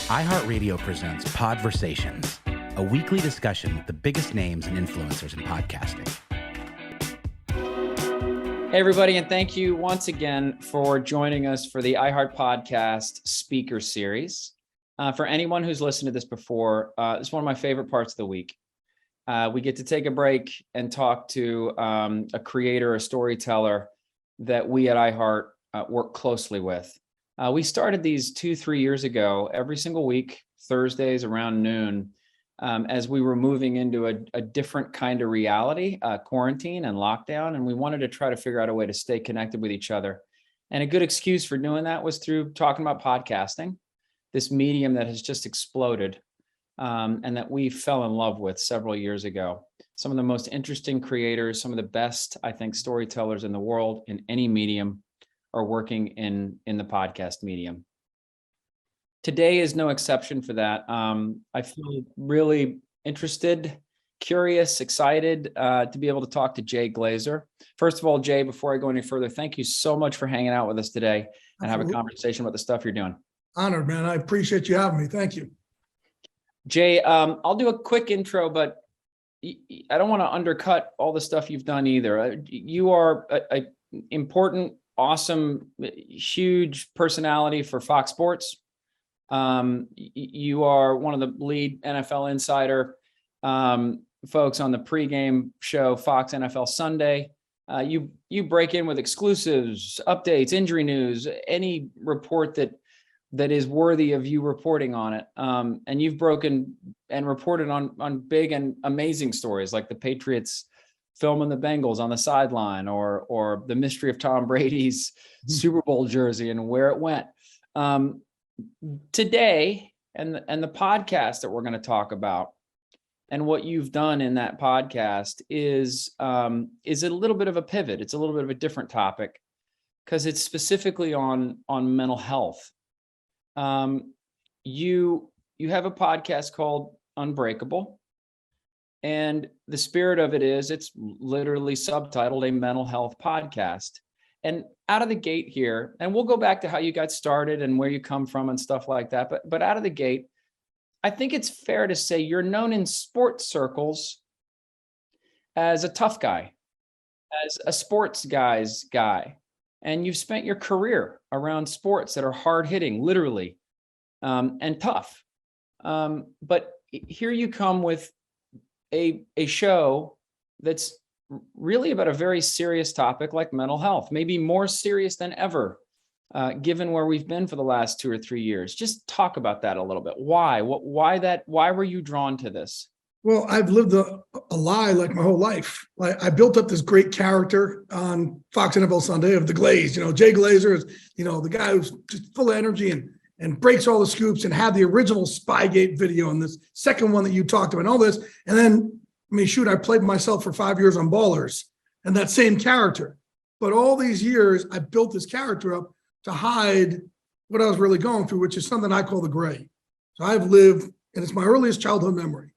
iHeartRadio presents Podversations, a weekly discussion with the biggest names and influencers in podcasting. Hey, everybody, and thank you once again for joining us for the iHeartPodcast speaker series. For anyone who's listened to this before, it's one of my favorite parts of the week. We get to take a break and talk to a creator, a storyteller that we at iHeart work closely with. We started these 2-3 years ago, every single week, Thursdays around noon, as we were moving into a different kind of reality, quarantine and lockdown, and we wanted to try to figure out a way to stay connected with each other. And a good excuse for doing that was through talking about podcasting, this medium that has just exploded, and that we fell in love with several years ago. Some of the most interesting creators, some of the best, I think, storytellers in the world in any medium are working in the podcast medium. Today is no exception for that. I feel really interested, curious, excited to be able to talk to Jay Glazer. First of all, Jay, before I go any further, thank you so much for hanging out with us today and have a conversation about the stuff you're doing. Honored, man. I appreciate you having me. Thank you. Jay, I'll do a quick intro, but I don't want to undercut all the stuff you've done either. You are an important, awesome, huge personality for Fox Sports. You are one of the lead NFL insider folks on the pregame show, Fox NFL Sunday. You break in with exclusives, updates, injury news, any report that is worthy of you reporting on it. And you've broken and reported on big and amazing stories like the Patriots filming the Bengals on the sideline, or the mystery of Tom Brady's Super Bowl jersey and where it went. Today, and the podcast that we're going to talk about, and what you've done in that podcast is a little bit of a pivot. It's a little bit of a different topic because it's specifically on mental health. You have a podcast called Unbreakable. And the spirit of it is, it's literally subtitled a mental health podcast. And out of the gate here, and we'll go back to how you got started and where you come from and stuff like that. But out of the gate, I think it's fair to say you're known in sports circles as a tough guy, as a sports guy's guy. And you've spent your career around sports that are hard hitting, literally, and tough. But here you come with a show that's really about a very serious topic like mental health, maybe more serious than ever, given where we've been for the last 2 or 3 years. Just talk about that a little bit. Why? Why were you drawn to this? Well, I've lived a lie like my whole life. I built up this great character on Fox NFL Sunday of the Glaze. Jay Glazer is, the guy who's just full of energy and breaks all the scoops, and had the original Spygate video and this second one that you talked about and all this. And then, I played myself for 5 years on Ballers and that same character. But all these years, I built this character up to hide what I was really going through, which is something I call the gray. So I've lived, and it's my earliest childhood memory.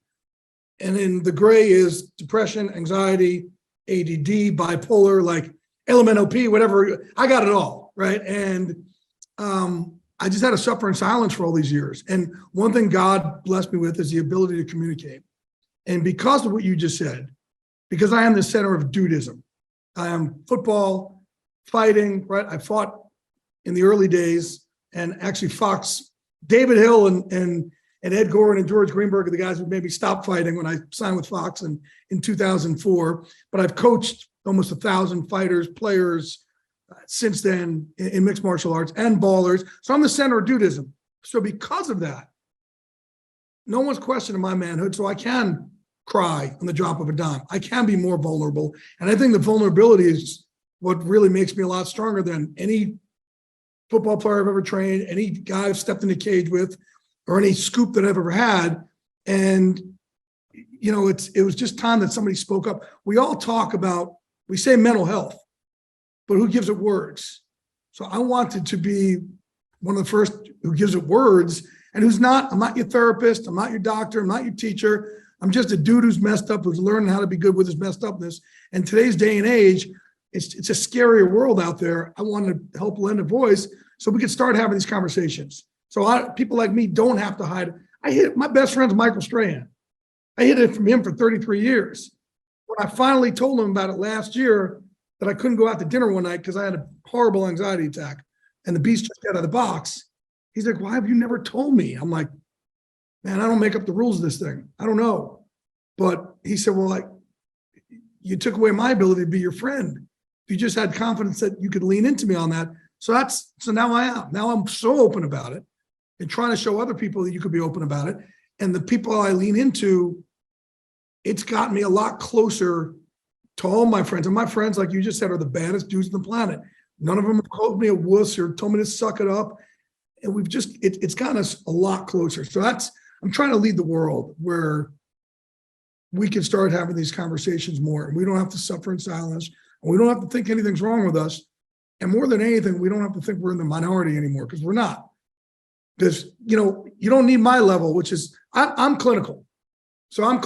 And in the gray is depression, anxiety, ADD, bipolar, like LMNOP, whatever. I got it all, right? And I just had to suffer in silence for all these years. And one thing God blessed me with is the ability to communicate. And because of what you just said, because I am the center of dudism, I am football, fighting, right? I fought in the early days, and actually Fox, David Hill and Ed Gordon and George Greenberg are the guys who made me stop fighting when I signed with Fox in 2004. But I've coached almost 1,000 fighters, players since then in mixed martial arts and Ballers. So I'm the center of dudism. So because of that, no one's questioning my manhood. So I can cry on the drop of a dime. I can be more vulnerable. And I think the vulnerability is what really makes me a lot stronger than any football player I've ever trained, any guy I've stepped in the cage with, or any scoop that I've ever had. And, it was just time that somebody spoke up. We all talk about, we say mental health, but who gives it words? So I wanted to be one of the first who gives it words, and I'm not your therapist, I'm not your doctor, I'm not your teacher. I'm just a dude who's messed up, who's learning how to be good with his messed upness. And today's day and age, it's a scarier world out there. I wanted to help lend a voice so we could start having these conversations. So people like me don't have to hide. My best friend's Michael Strahan. I hid it from him for 33 years. When I finally told him about it last year, that I couldn't go out to dinner one night because I had a horrible anxiety attack and the beast just got out of the box. He's like, why have you never told me? I'm like, man, I don't make up the rules of this thing. I don't know. But he said, well, you took away my ability to be your friend. If you just had confidence that you could lean into me on that. So now I am. Now I'm so open about it and trying to show other people that you could be open about it. And the people I lean into, it's gotten me a lot closer to all my friends. And my friends, like you just said, are the baddest dudes on the planet. None of them have called me a wuss or told me to suck it up. And it's gotten us a lot closer. So I'm trying to lead the world where we can start having these conversations more. And we don't have to suffer in silence. And we don't have to think anything's wrong with us. And more than anything, we don't have to think we're in the minority anymore, because we're not. Because, you don't need my level, which is, I'm clinical. So I've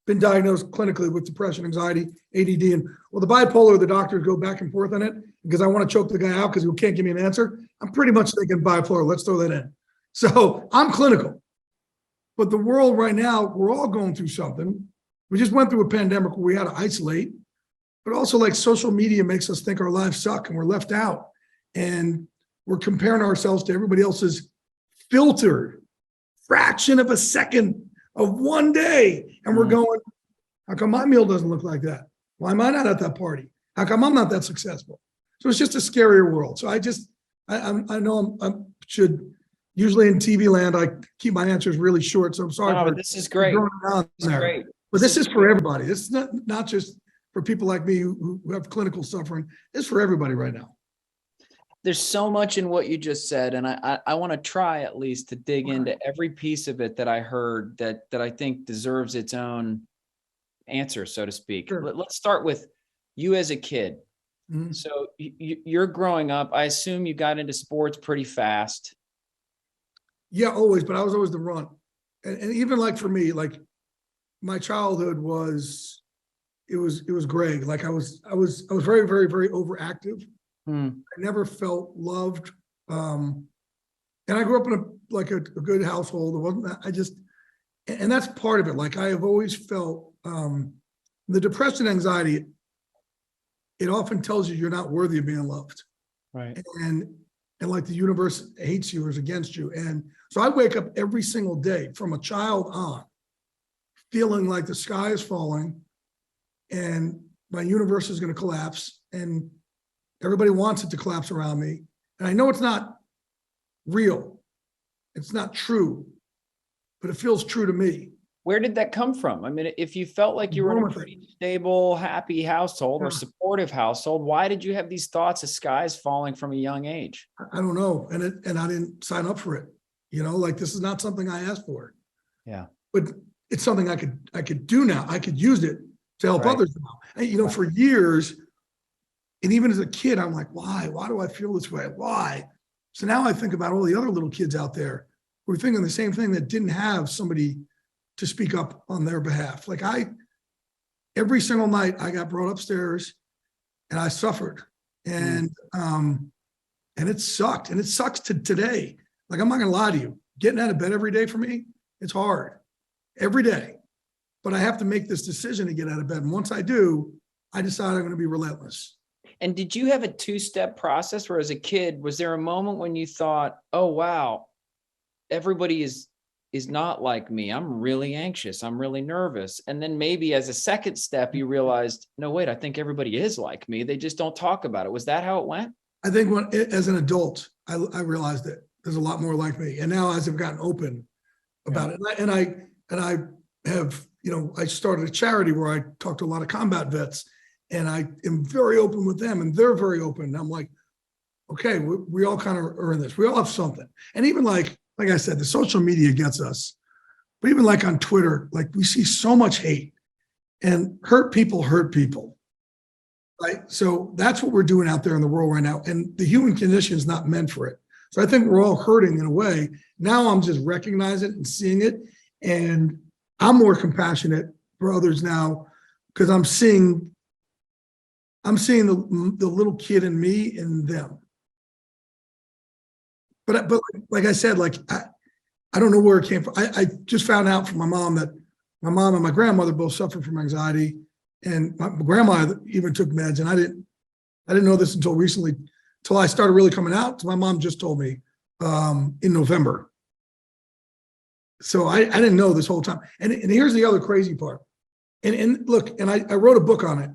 been diagnosed clinically with depression, anxiety, ADD, and the bipolar, the doctors go back and forth on it because I want to choke the guy out because he can't give me an answer. I'm pretty much thinking bipolar. Let's throw that in. So I'm clinical. But the world right now, we're all going through something. We just went through a pandemic where we had to isolate, but also like social media makes us think our lives suck and we're left out. And we're comparing ourselves to everybody else's filtered fraction of a second of one day. And we're going, how come my meal doesn't look like that? Why am I not at that party? How come I'm not that successful? So it's just a scarier world. So I know I should, usually in TV land, I keep my answers really short. So I'm sorry. But this is great. This is great. But this is for everybody. This is not just for people like me who have clinical suffering. It's for everybody right now. There's so much in what you just said, and I want to try at least to dig into every piece of it that I heard that I think deserves its own answer, so to speak. Sure. Let's start with you as a kid. Mm-hmm. So you're growing up. I assume you got into sports pretty fast. Yeah, always, but I was always the runt. And even like for me, like my childhood was Greg. Like I was very, very, very overactive. I never felt loved. And I grew up in a good household. It wasn't, and that's part of it. Like I have always felt the depression, anxiety, it often tells you you're not worthy of being loved. Right. And like the universe hates you or is against you. And so I wake up every single day from a child on feeling like the sky is falling and my universe is going to collapse and everybody wants it to collapse around me. And I know it's not real. It's not true, but it feels true to me. Where did that come from? I mean, if you felt like you were in a pretty stable, happy household or supportive household, why did you have these thoughts of skies falling from a young age? I don't know. And I didn't sign up for it. Like this is not something I asked for. Yeah. But it's something I could do now. I could use it to help others now. And, for years, and even as a kid, I'm like, why? Why do I feel this way? Why? So now I think about all the other little kids out there who are thinking the same thing that didn't have somebody to speak up on their behalf. Like every single night I got brought upstairs and I suffered and it sucked. And it sucks to today. Like, I'm not going to lie to you. Getting out of bed every day for me, it's hard every day, but I have to make this decision to get out of bed. And once I do, I decide I'm going to be relentless. And did you have a two-step process where as a kid, was there a moment when you thought, oh, wow, everybody is not like me. I'm really anxious. I'm really nervous. And then maybe as a second step, you realized, no, wait, I think everybody is like me. They just don't talk about it. Was that how it went? I think as an adult, I realized that there's a lot more like me. And now as I've gotten open about it, and I have, I started a charity where I talk to a lot of combat vets and I am very open with them and they're very open. And I'm like, okay, we all kind of are in this. We all have something. And even like I said, the social media gets us, but even like on Twitter, like we see so much hate and hurt people, right? So that's what we're doing out there in the world right now. And the human condition is not meant for it. So I think we're all hurting in a way. Now I'm just recognizing it and seeing it. And I'm more compassionate for others now because I'm seeing the little kid in me in them. But like I said, like I don't know where it came from. I just found out from my mom that my mom and my grandmother both suffered from anxiety, and my grandma even took meds. And I didn't know this until recently, till I started really coming out. So my mom just told me in November. So I didn't know this whole time. And here's the other crazy part. And look, and I wrote a book on it.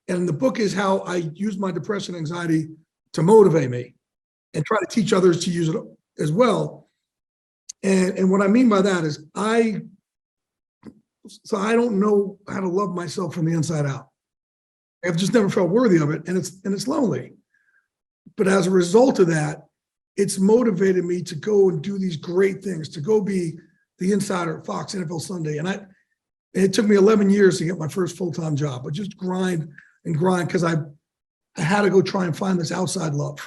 And the book is how I use my depression, anxiety to motivate me and try to teach others to use it as well. And what I mean by that is I don't know how to love myself from the inside out. I've just never felt worthy of it. And it's lonely. But as a result of that, it's motivated me to go and do these great things, to go be the insider at Fox NFL Sunday. And it took me 11 years to get my first full-time job, but just grind because I had to go try and find this outside love,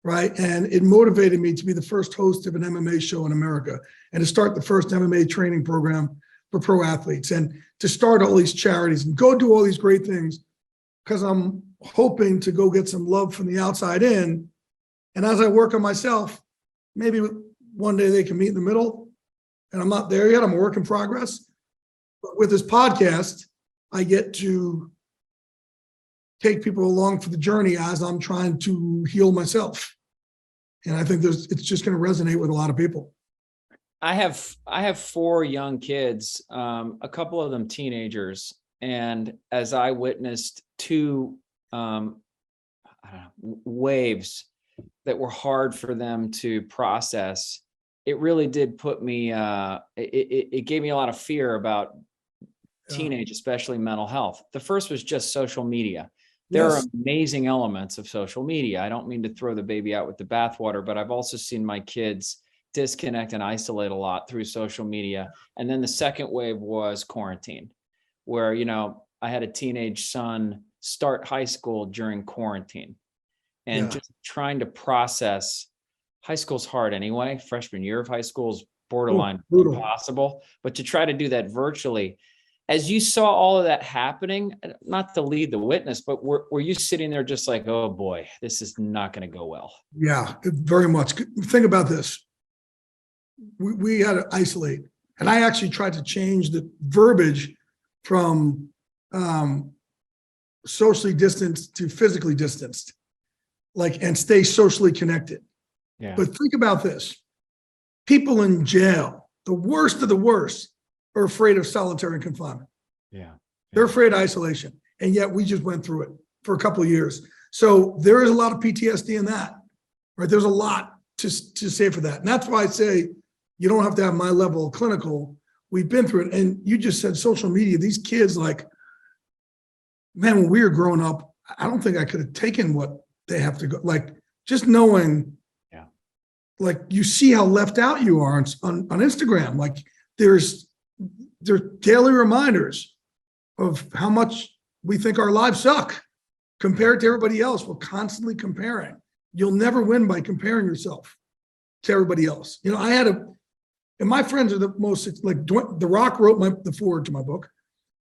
right? And it motivated me to be the first host of an MMA show in America and to start the first MMA training program for pro athletes and to start all these charities and go do all these great things because I'm hoping to go get some love from the outside in. And as I work on myself, maybe one day they can meet in the middle. And I'm not there yet. I'm a work in progress. But with this podcast, I get to take people along for the journey as I'm trying to heal myself. And I think it's just going to resonate with a lot of people. I have 4 young kids, a couple of them teenagers. And as I witnessed 2 waves that were hard for them to process, it really did put me, it gave me a lot of fear about teenage, especially mental health. The first was just social media. There are amazing elements of social media. I don't mean to throw the baby out with the bathwater, but I've also seen my kids disconnect and isolate a lot through social media. And then the second wave was quarantine, where, I had a teenage son start high school during quarantine and just trying to process. High school's hard anyway. Freshman year of high school is borderline impossible, but to try to do that virtually, as you saw all of that happening, not to lead the witness, but were you sitting there just like, oh boy, this is not going to go well? Yeah, very much. Think about this. We had to isolate. And I actually tried to change the verbiage from socially distanced to physically distanced, and stay socially connected. Yeah. But think about this. People in jail, the worst of the worst, are afraid of solitary confinement. Yeah. They're afraid of isolation. And yet we just went through it for a couple of years. So there is a lot of PTSD in that, right? There's a lot to say for that. And that's why I say you don't have to have my level of clinical. We've been through it. And you just said social media, these kids, man, when we were growing up, I don't think I could have taken what they have to go, just knowing, you see how left out you are on Instagram. There's daily reminders of how much we think our lives suck compared to everybody else. We're constantly comparing. You'll never win by comparing yourself to everybody else. And my friends are the most, The Rock wrote the foreword to my book.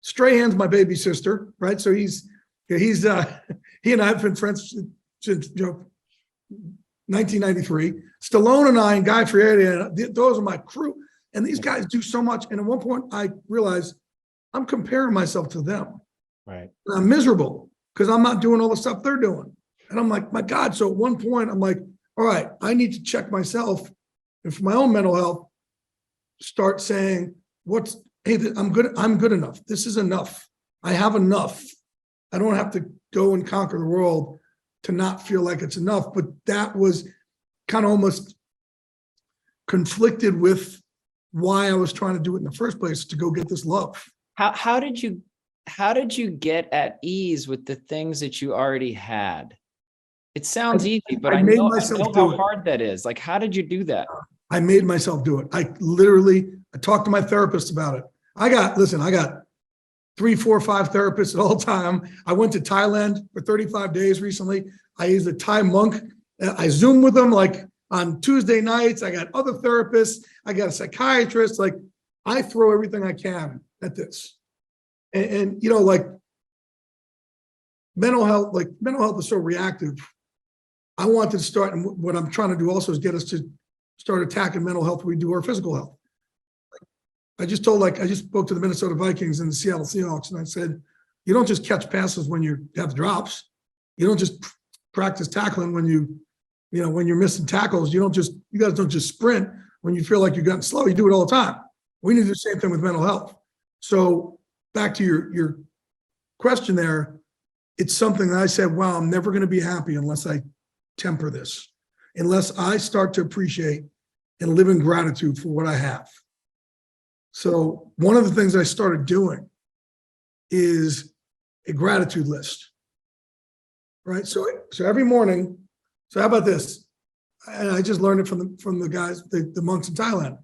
Strahan's my baby sister, right? So he and I have been friends since 1993. Stallone and I and Guy Fieri, those are my crew. And these guys do so much. And at one point I realized I'm comparing myself to them. Right. And I'm miserable because I'm not doing all the stuff they're doing. And I'm like, my God. So at one point I'm like, all right, I need to check myself. And for my own mental health, start saying, I'm good enough. This is enough. I have enough. I don't have to go and conquer the world to not feel like it's enough. But that was kind of almost conflicted with why I was trying to do it in the first place, to go get this love. How did you get at ease with the things that you already had? It sounds easy, but I know how hard that is. How did you do that? I made myself do it. I talked to my therapist about it. I got 3, 4, 5 therapists at all time. I went to Thailand for 35 days recently. I used a Thai monk. I Zoom with them on Tuesday nights. I got other therapists. I got a psychiatrist. I throw everything I can at this. And mental health is so reactive. I wanted to start, and what I'm trying to do also is get us to start attacking mental health when we do our physical health. I just spoke to the Minnesota Vikings and the Seattle Seahawks, and I said, you don't just catch passes when you have drops. You don't just practice tackling when when you're missing tackles. You guys don't just sprint when you feel like you've gotten slow. You do it all the time. We need to do the same thing with mental health. So back to your question there, it's something that I said, wow, I'm never going to be happy unless I temper this, unless I start to appreciate and live in gratitude for what I have. So one of the things I started doing is a gratitude list, right? So every morning, so how about this? And I just learned it from the guys, the monks in Thailand.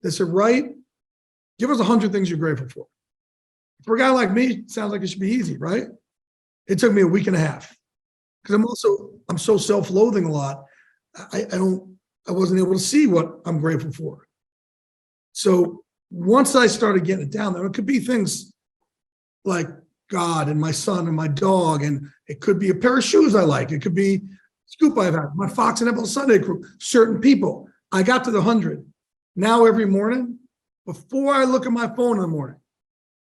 They said, give us 100 things you're grateful for. For a guy like me, it sounds like it should be easy, right? It took me a week and a half because I'm so self-loathing a lot. I wasn't able to see what I'm grateful for. So once I started getting it down there, it could be things like God and my son and my dog, and it could be a pair of shoes I like. It could be scoop I've had, my Fox and Apple Sunday crew, certain people. I got to the 100. Now every morning, before I look at my phone in the morning,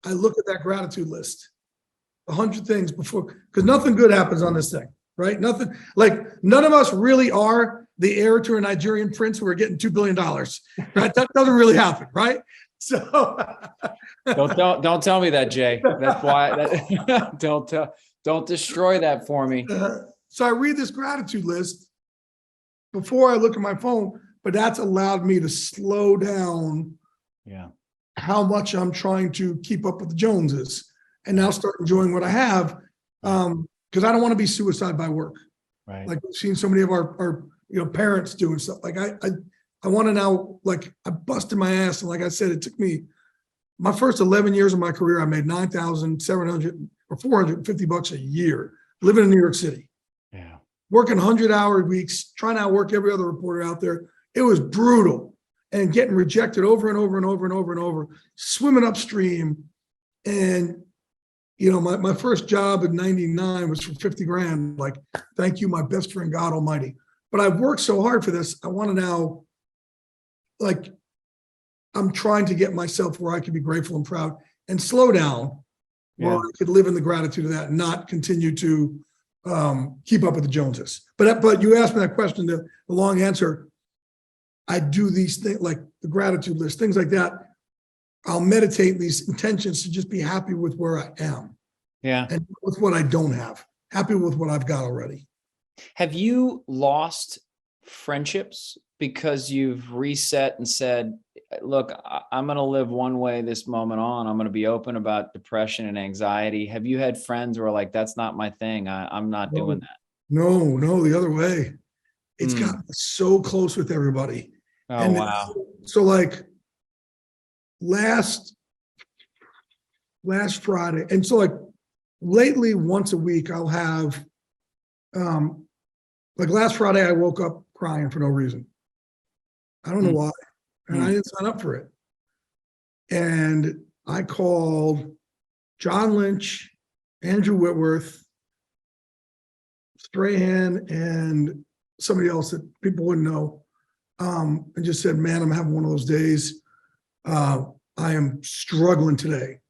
I look at that gratitude list, 100 things before, because nothing good happens on this thing, right? Nothing, like none of us really are the heir to a Nigerian prince who are getting $2 billion, right? That doesn't really happen, right? So don't tell me that, Jay. That's why don't destroy that for me. So I read this gratitude list before I look at my phone, but that's allowed me to slow down how much I'm trying to keep up with the Joneses and now start enjoying what I have. Because I don't want to be suicide by work. Right. Like we've seen so many of our parents doing stuff. Like I want to now, like I busted my ass. And like I said, it took me my first 11 years of my career. I made $9,700 or $450 a year living in New York City. Yeah. Working 100-hour weeks, trying to outwork every other reporter out there. It was brutal and getting rejected over and over and over and over and over, swimming upstream. And, my first job in 99 was for 50 grand. Like, thank you, my best friend, God Almighty. But I've worked so hard for this. I want to now, like, I'm trying to get myself where I can be grateful and proud and slow down where I could live in the gratitude of that and not continue to keep up with the Joneses. But you asked me that question, the long answer, I do these things like the gratitude list, things like that. I'll meditate these intentions to just be happy with where I am. Yeah. And with what I don't have, happy with what I've got already. Have you lost friendships because you've reset and said, look, I'm going to live one way this moment on. I'm going to be open about depression and anxiety. Have you had friends who are like, that's not my thing. I'm not doing that. No, the other way. It's gotten so close with everybody. Oh, and wow. So like last Friday. And so like lately once a week I'll have, like last Friday, I woke up crying for no reason. I don't know why. And I didn't sign up for it. And I called John Lynch, Andrew Whitworth, Strahan, and somebody else that people wouldn't know. And just said, man, I'm having one of those days. I am struggling today.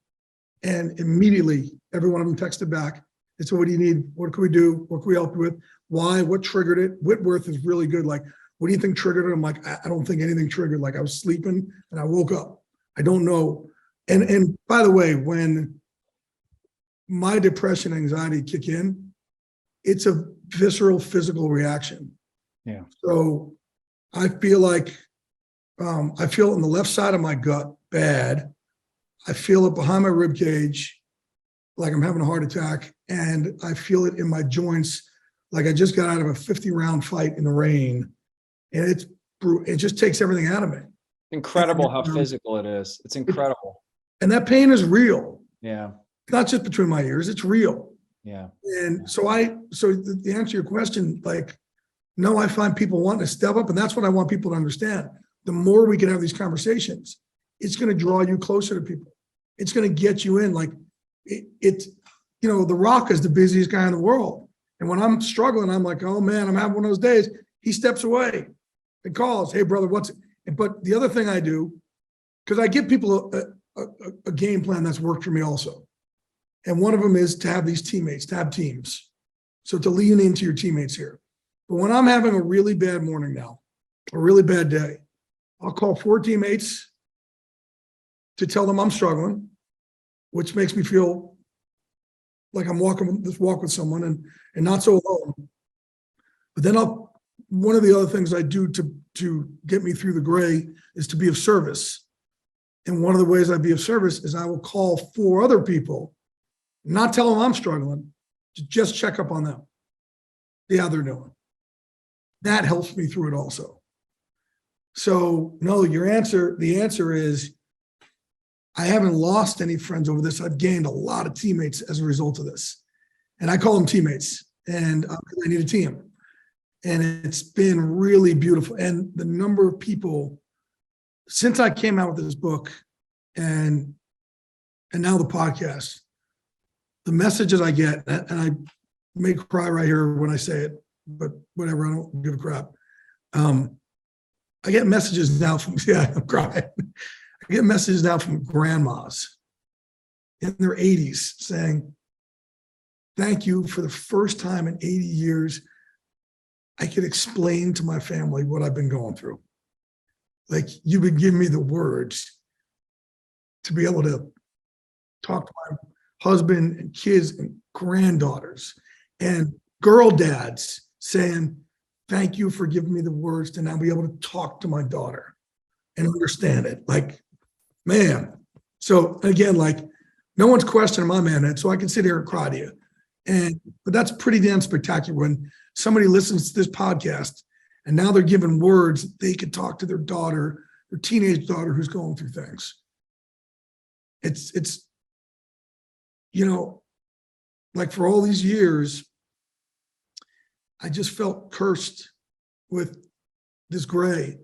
And immediately, every one of them texted back. They said, what do you need? What can we do? What can we help you with? Why? What triggered it? Whitworth is really good. Like, what do you think triggered it? I'm like, I don't think anything triggered. Like I was sleeping and I woke up. I don't know. And by the way, when my depression, anxiety kick in, it's a visceral physical reaction. Yeah. So I feel like, I feel it on the left side of my gut, bad. I feel it behind my rib cage, like I'm having a heart attack. And I feel it in my joints, like I just got out of a 50-round fight in the rain. And it just takes everything out of me. Incredible how physical it is. It's incredible. And that pain is real. Yeah. It's not just between my ears, it's real. Yeah. And so the answer to your question, like, no, I find people wanting to step up. And that's what I want people to understand. The more we can have these conversations, it's going to draw you closer to people. It's going to get you in. Like The Rock is the busiest guy in the world. And when I'm struggling, I'm like, oh man, I'm having one of those days. He steps away and calls, hey brother, what's it? But the other thing I do, because I give people a game plan that's worked for me also. And one of them is to have these teammates, to have teams. So to lean into your teammates here. But when I'm having a really bad morning now, a really bad day, I'll call 4 teammates to tell them I'm struggling, which makes me feel like I'm walking this walk with someone and not so alone. But then one of the other things I do to get me through the gray is to be of service. And one of the ways I be of service is I will call 4 other people, not tell them I'm struggling, to just check up on them, see how they're doing. That helps me through it also. So no, the answer is I haven't lost any friends over this. I've gained a lot of teammates as a result of this. And I call them teammates, and I need a team. And it's been really beautiful. And the number of people, since I came out with this book and now the podcast, the messages I get, and I may cry right here when I say it, but whatever, I don't give a crap. I get messages now from, I'm crying. I get messages now from grandmas in their 80s saying, thank you, for the first time in 80 years, I could explain to my family what I've been going through. Like, you've been giving me the words to be able to talk to my husband and kids and granddaughters and girl dads saying, thank you for giving me the words to now be able to talk to my daughter and understand it. Like, man. So again, like, no one's questioning my manhood, so I can sit here and cry to you. But that's pretty damn spectacular when somebody listens to this podcast and now they're given words they could talk to their daughter, their teenage daughter who's going through things. It's like, for all these years, I just felt cursed with this gray.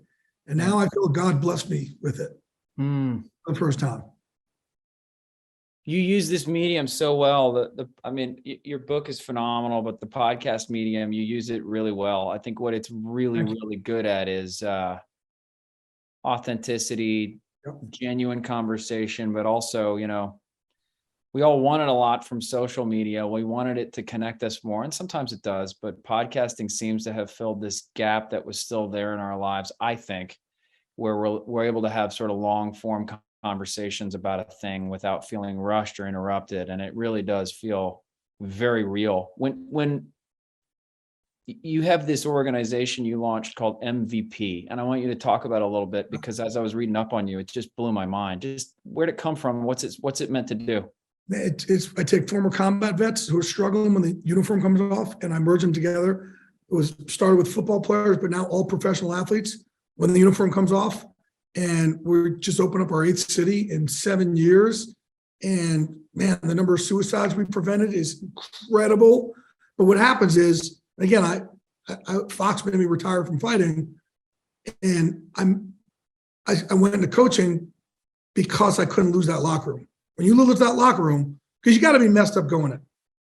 And now I feel God blessed me with it for the first time. You use this medium so well. Your book is phenomenal, but the podcast medium, you use it really well. I think what it's really, really good at is authenticity, genuine conversation, but also, we all wanted a lot from social media. We wanted it to connect us more, and sometimes it does, but podcasting seems to have filled this gap that was still there in our lives, I think, where we're able to have sort of long form conversations about a thing without feeling rushed or interrupted. And it really does feel very real. When you have this organization you launched called MVP, and I want you to talk about it a little bit, because as I was reading up on you, it just blew my mind. Just where'd it come from? What's it meant to do? I take former combat vets who are struggling when the uniform comes off, and I merge them together. It was started with football players, but now all professional athletes when the uniform comes off. And we're just opened up our 8th city in 7 years. And man, the number of suicides we prevented is incredible. But what happens is, again, I Fox made me retire from fighting, and I went into coaching because I couldn't lose that locker room. When you lose that locker room, because you got to be messed up going in.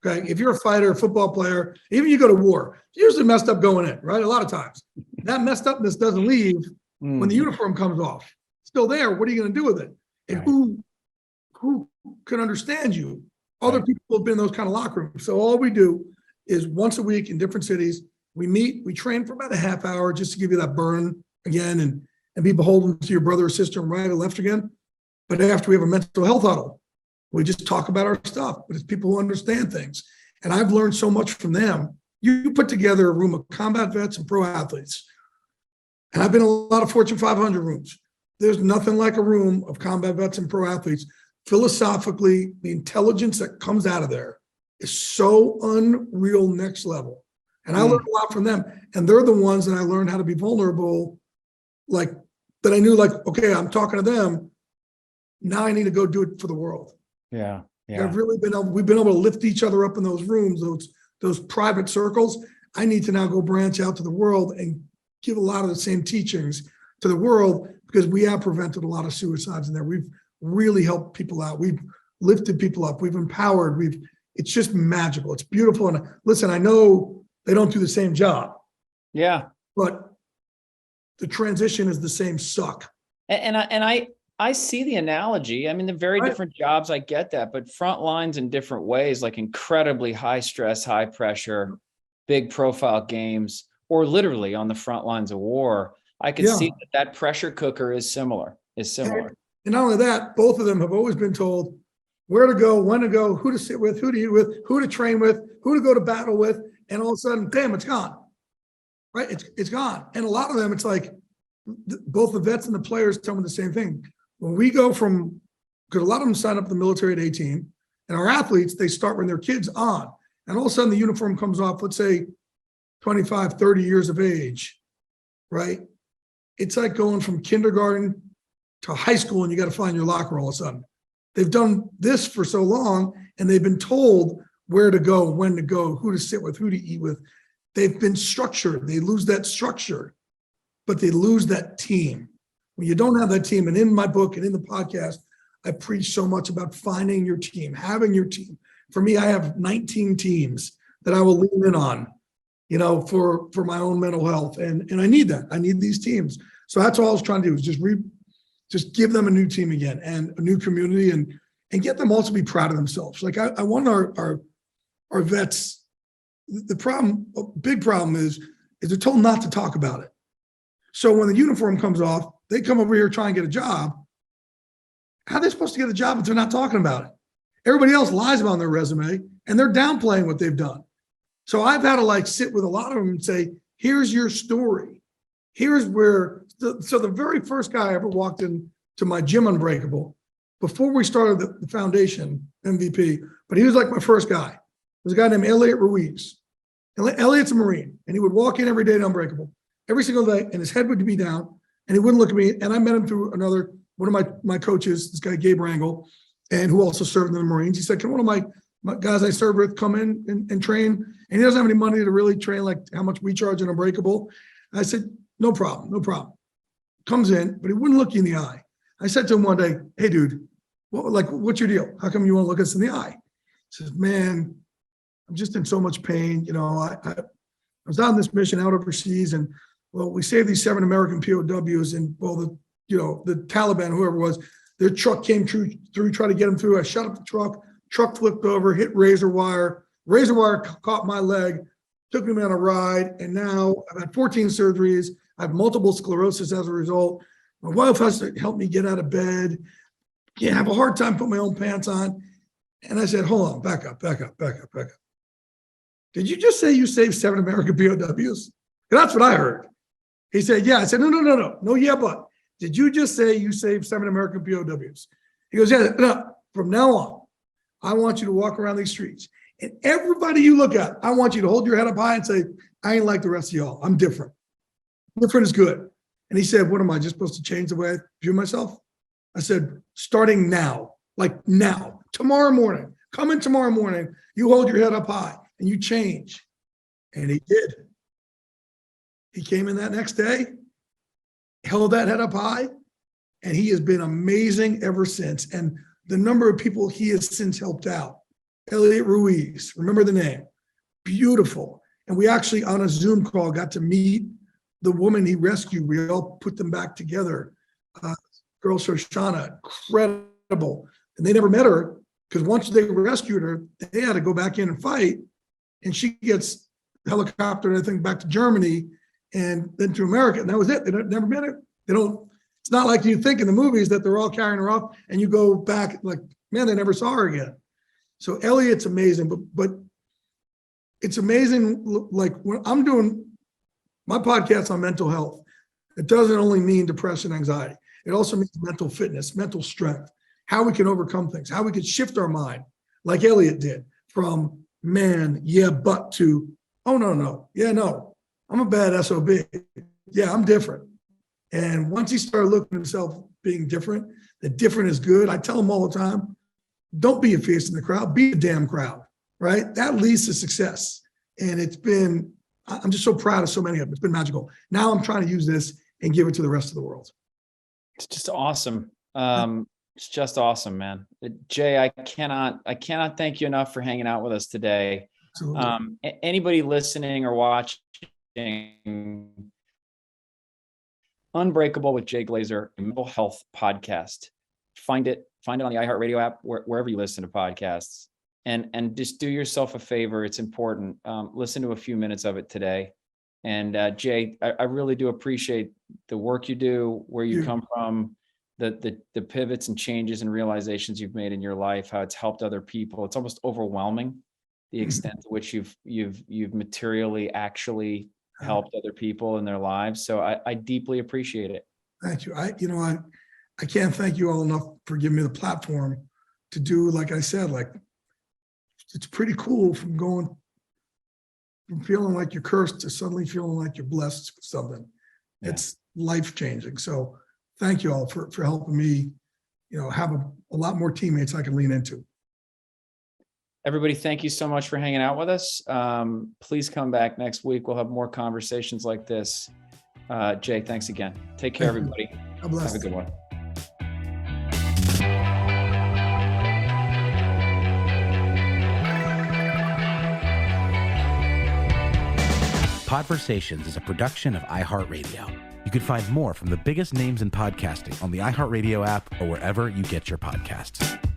Okay, if you're a fighter, a football player, even you go to war, you're usually messed up going in, right? A lot of times, that messed upness doesn't leave when the uniform comes off. It's still there. What are you going to do with it? And who can understand you? Other people have been in those kind of locker rooms. So all we do is once a week in different cities, we meet, we train for about a half hour just to give you that burn again and be beholden to your brother or sister and right or left again. But after we have a mental health huddle, we just talk about our stuff, but it's people who understand things. And I've learned so much from them. You put together a room of combat vets and pro athletes. And I've been in a lot of Fortune 500 rooms. There's nothing like a room of combat vets and pro athletes. Philosophically, the intelligence that comes out of there is so unreal, next level. And I learned a lot from them. And they're the ones that I learned how to be vulnerable, like that I knew, like, okay, I'm talking to them. Now I need to go do it for the world. Yeah. I've really we've been able to lift each other up in those rooms, those private circles. I need to now go branch out to the world and give a lot of the same teachings to the world, because we have prevented a lot of suicides in there. We've really helped people out. We've lifted people up. We've empowered. We've it's just magical. It's beautiful. And listen, I know they don't do the same job. Yeah. But the transition is the same suck. And I see the analogy. I mean, they're very different jobs. I get that, but front lines in different ways, like incredibly high stress, high pressure, big profile games, or literally on the front lines of war. I could see that pressure cooker is similar. And not only that, both of them have always been told where to go, when to go, who to sit with, who to eat with, who to train with, who to go to battle with, and all of a sudden, damn, it's gone. Right? It's gone. And a lot of them, it's like both the vets and the players tell me the same thing. When we go from, because a lot of them sign up for the military at 18, and our athletes, they start when their kids on. And all of a sudden the uniform comes off, let's say 25, 30 years of age, right? It's like going from kindergarten to high school and you got to find your locker all of a sudden. They've done this for so long and they've been told where to go, when to go, who to sit with, who to eat with. They've been structured. They lose that structure, but they lose that team. When you don't have that team, and in my book and in the podcast, I preach so much about finding your team, having your team. For me, I have 19 teams that I will lean in on, for my own mental health. And I need that. I need these teams. So that's all I was trying to do is just give them a new team again and a new community and get them also to be proud of themselves. Like I want our vets. The big problem is they're told not to talk about it. So when the uniform comes off, they come over here trying to get a job. How are they supposed to get a job if they're not talking about it? Everybody else lies about their resume and they're downplaying what they've done. So I've had to sit with a lot of them and say, here's your story. Here's where, so the very first guy I ever walked into my gym, Unbreakable, before we started the foundation MVP, but he was like my first guy. There's a guy named Elliot Ruiz. Elliot's a Marine, and he would walk in every day to Unbreakable, every single day, and his head would be down, and he wouldn't look at me. And I met him through one of my coaches, this guy, Gabe Rangel, and who also served in the Marines. He said, can one of my guys I served with come in and train? And he doesn't have any money to really train like how much we charge in Unbreakable. And I said, no problem. Comes in, but he wouldn't look you in the eye. I said to him one day, hey, dude, what's your deal? How come you won't look us in the eye? He says, man, I'm just in so much pain. I was on this mission out overseas, and we saved these 7 American POWs, and the Taliban, whoever it was, their truck came through, tried to get them through. I shut up the truck flipped over, hit razor wire caught my leg, took me on a ride, and now I've had 14 surgeries. I have multiple sclerosis as a result. My wife has to help me get out of bed. Can't have a hard time putting my own pants on. And I said, hold on, back up. Did you just say you saved 7 American POWs? That's what I heard. He said, yeah. I said, no, yeah, but did you just say you saved 7 American POWs? He goes, yeah, no, from now on, I want you to walk around these streets. And everybody you look at, I want you to hold your head up high and say, I ain't like the rest of y'all. I'm different. Different is good. And he said, what am I just supposed to change the way I view myself? I said, starting now, like now, tomorrow morning, come in tomorrow morning, you hold your head up high and you change. And he did. He came in that next day, held that head up high, and he has been amazing ever since. And the number of people he has since helped out. Elliot Ruiz, remember the name, beautiful. And we actually on a Zoom call got to meet the woman he rescued. We all put them back together. Girl Shoshana, incredible. And they never met her because once they rescued her, they had to go back in and fight. And she gets helicoptered, I think, back to Germany and then to America. And that was it. They never met her. It's not like you think in the movies that they're all carrying her off and you go back like, man, they never saw her again. So Elliot's amazing, but it's amazing. Like when I'm doing my podcast on mental health, it doesn't only mean depression, anxiety. It also means mental fitness, mental strength, how we can overcome things, how we can shift our mind like Elliot did from man, yeah, but to, oh, no. Yeah, no, I'm a bad SOB. Yeah, I'm different. And once he started looking at himself being different, that different is good. I tell him all the time, don't be a face in the crowd, be a damn crowd, right? That leads to success. And I'm just so proud of so many of them. It's been magical. Now I'm trying to use this and give it to the rest of the world. It's just awesome. It's just awesome, man. Jay, I cannot thank you enough for hanging out with us today. Anybody listening or watching, Unbreakable with Jay Glazer, a mental health podcast. Find it on the iHeartRadio app, wherever you listen to podcasts, and just do yourself a favor. It's important. Listen to a few minutes of it today. And Jay, I really do appreciate the work you do, where you come from, the pivots and changes and realizations you've made in your life, how it's helped other people. It's almost overwhelming, the extent to which you've materially actually helped other people in their lives. So I deeply appreciate it. Thank you. I can't thank you all enough for giving me the platform to do, like I said, like, it's pretty cool from feeling like you're cursed to suddenly feeling like you're blessed with something. Yeah. It's life-changing. So thank you all for helping me, have a lot more teammates I can lean into. Everybody, thank you so much for hanging out with us. Please come back next week. We'll have more conversations like this. Jay, thanks again. Take care, everybody. God bless. Have a good one. Podversations is a production of iHeartRadio. You can find more from the biggest names in podcasting on the iHeartRadio app or wherever you get your podcasts.